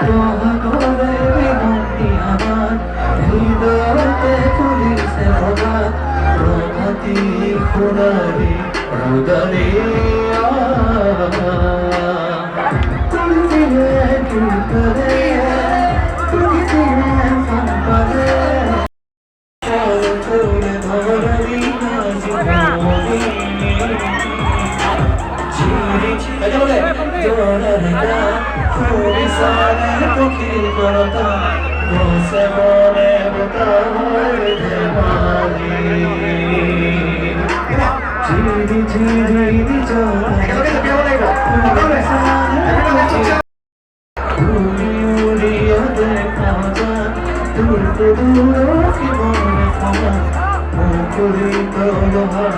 দোহা করে বিনতি আমার হৃদয়তে তুলিছে ভরা প্রভাতী খুনারি রুদারি তুমি দিলে কি করে তুমি দিলে সম্পদে চলে ধরি না জীবনী চিরি চিরি জোড়া ফুরি সারে পক্ষীর করতা বসে বলে বোতার দেবালি চিরি চিরি জোড়া ফুরি সারে তুমি উড়িয়ে দেখা যা দূর দূর কি মনে খাওয়া মুখরিত লোহার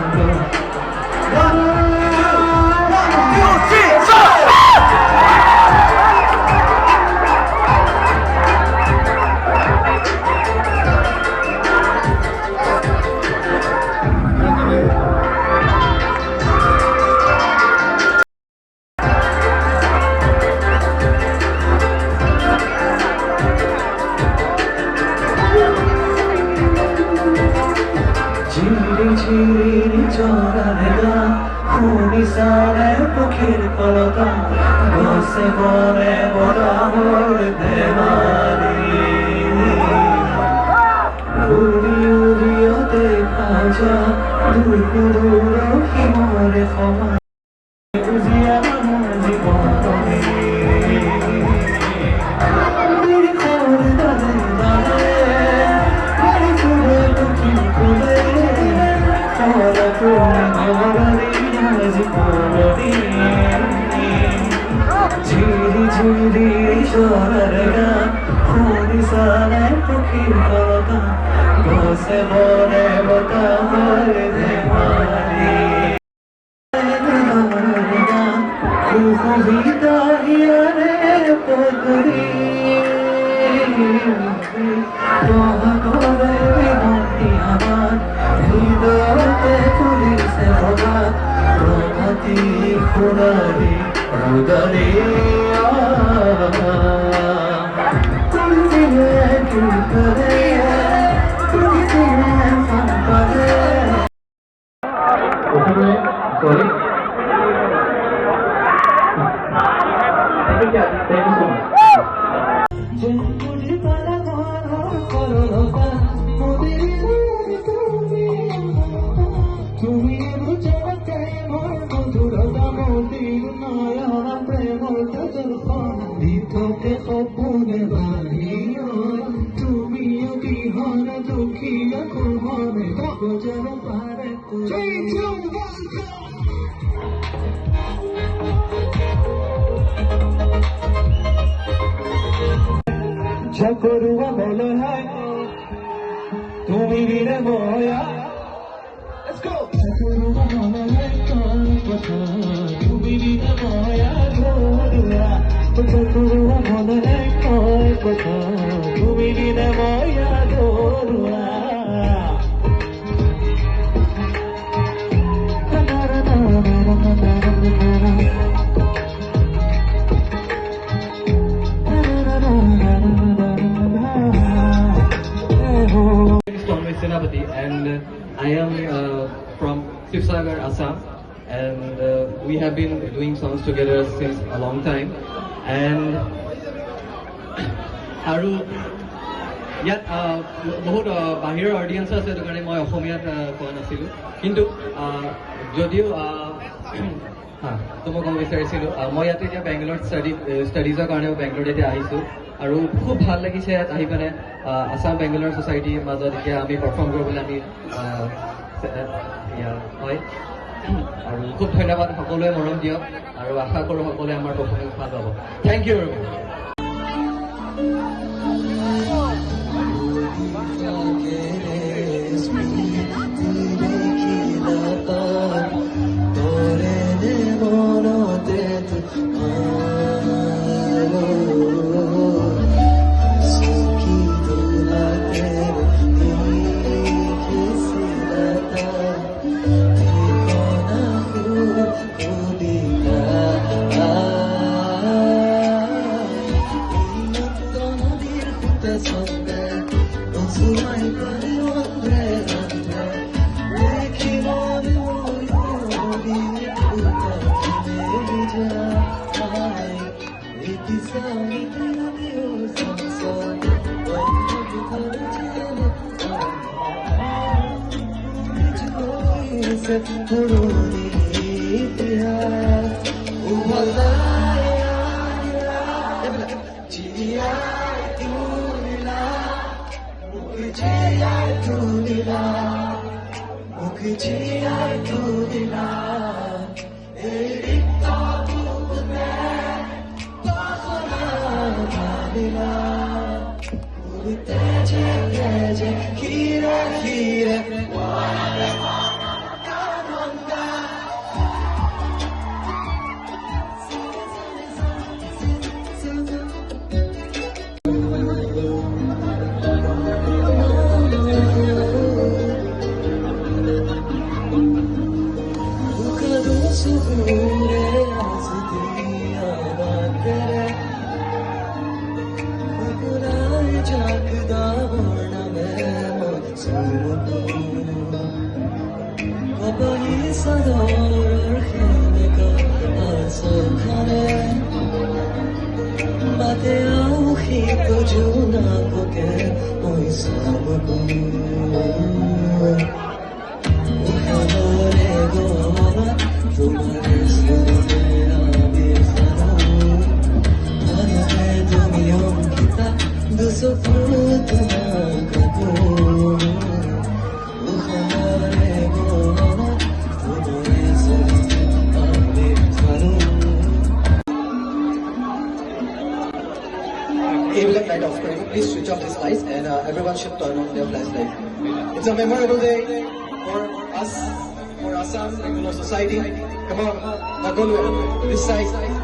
চিরি চোরা খুনি সারে পক্ষীর কলতা বসে বলে বড় দেবারি উড়ি উড়িও দেখা যা দূর দূর হিমরে ক্ষমা বুঝিয়া জীবনে ঝিরি ঝিরি সররা খুনি সারে পক্ষীর কলতা বসে বলে বোতার দেবারি কবিতা হিয়ারে পদরি দোহা করে বিনতি আমার হৃদয়তে তুলিছে ভরা প্রভাতী খুনারি রুদারি তুমি দিলে কি করে তুমি দিলে সম্পদে ওখানে sorry Thank you so much. তুমি বুঝতে মোর মধুরতা মোদির নয়ন প্রেমত দিতকে খবরে বাহিও তুমিও বিহন দুঃখিয়া কুমনে গজর পারে ঝকরুয়া বলো হয় তুমি বিনে মোয়া Let's go! ঝকরুয়া বলো হয় তোর কথা তুমি বিনে মোয়া ধরুয়া ঝকরুয়া বলো হয় তোর কথা তুমি বিনে মোয়া ধরুয়া And I am from Sivsagar, Assam, and we have been doing songs together since a long time. And আৰু ইয়াত বহুত বাহিৰৰ অডিয়েঞ্চ আছে সেইটো কাৰণে মই অসমীয়াত কোৱা নাছিলোঁ কিন্তু যদিও তো মই ক'ব বিচাৰিছিলোঁ মই ইয়াতে এতিয়া বেংগলোৰত ষ্টাডিজৰ কাৰণেও বেংগলোৰত এতিয়া আহিছোঁ আৰু খুব ভাল লাগিছে ইয়াত আহি পিনে আছাম বেংগলোৰ ছ'চাইটিৰ মাজত এতিয়া আমি পাৰফৰ্ম কৰিবলৈ আমি হয় আৰু খুব ধন্যবাদ সকলোৱে মৰম দিয়ক আৰু আশা কৰোঁ সকলোৱে আমাৰ পাৰফৰ্মেঞ্চ ভাল পাব thank you very much 손대 온수마이 빨리 온대 내 기분이 우리 웃어지자 이 기상이 되는 웃어서 Black light off. Please switch off these lights and everyone should turn on their flashlight. It's a memorable day for us, for Assam Regular Society. Come on, Nagolwe, this side.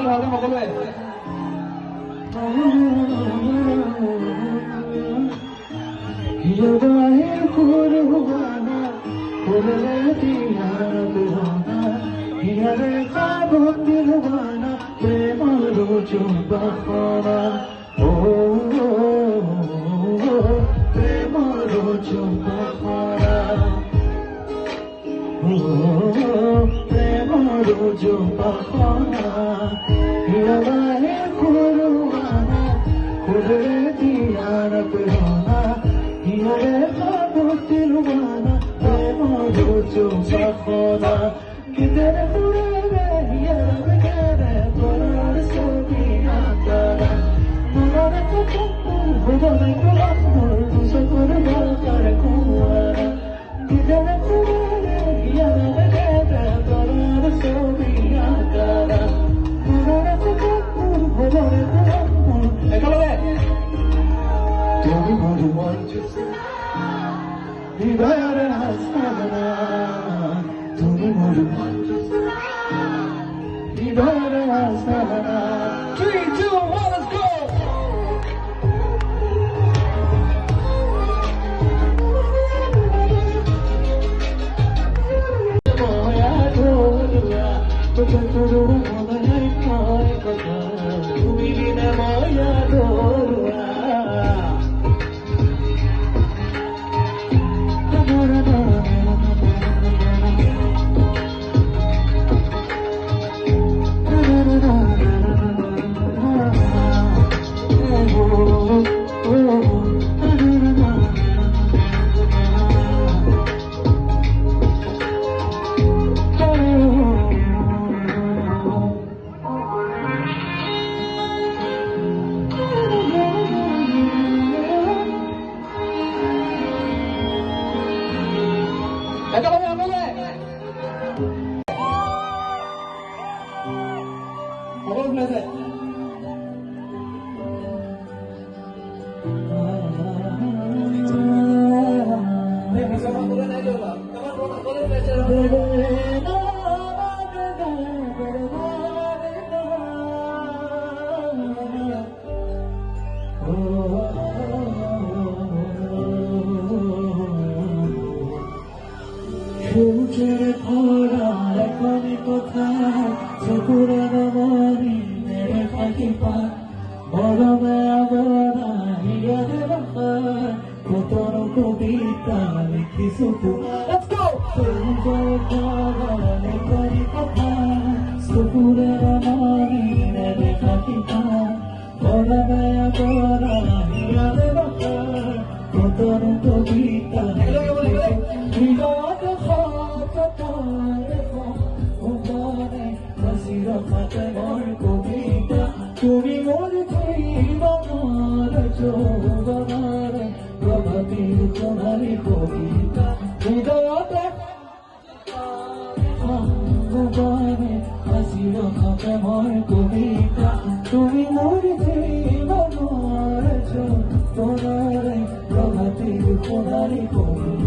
ভালকে সকলোৱে Yadahe kurwana, kurle diyar durana, yare kabon dilwana, premaro chumbakona, premaro chumbakona, premaro chumbakona, yadahe kurwana, kurle diyar durana. Yare kabon dilwana, premaro chumbakona, kidhar purave yare kare parar sobiyatara, murare kuchukku hudare kulamur dusakar bakar kuara, kidhar purave yare kare parar sobiyatara, murare kuchukku hudare kulamur. Ekalabe. Tumi mori manjusi, hidayare hasana. Tumi mori manjusi, hidayare hasana. 3, 2, 1, let's go. Moya dhoya, tujhuru moya koi kotha. Tumi bina moya dhoya. সূর্যের ভরা এখনই কোথায় চকুরে নবনী মেরে ফাঁকি পায় মরমে আবরা হিয়ারে বাপার কতর কবিতা লিখি সুতু সূর্যের ভরা এখনই কোথায় চকুরে নবনী মেরে ফাঁকি পায় মরমে আবরা হিয়ারে বাপার কতর কবিতা তুমি মোর জীবনের যৌবনের প্রভাতীর তোমারি কবিতা হৃদয়তে ভুবনে হাসির খাতে মোর কবিতা তুমি মোর জীবনের যৌবনের প্রভাতীর তোমারি কবিতা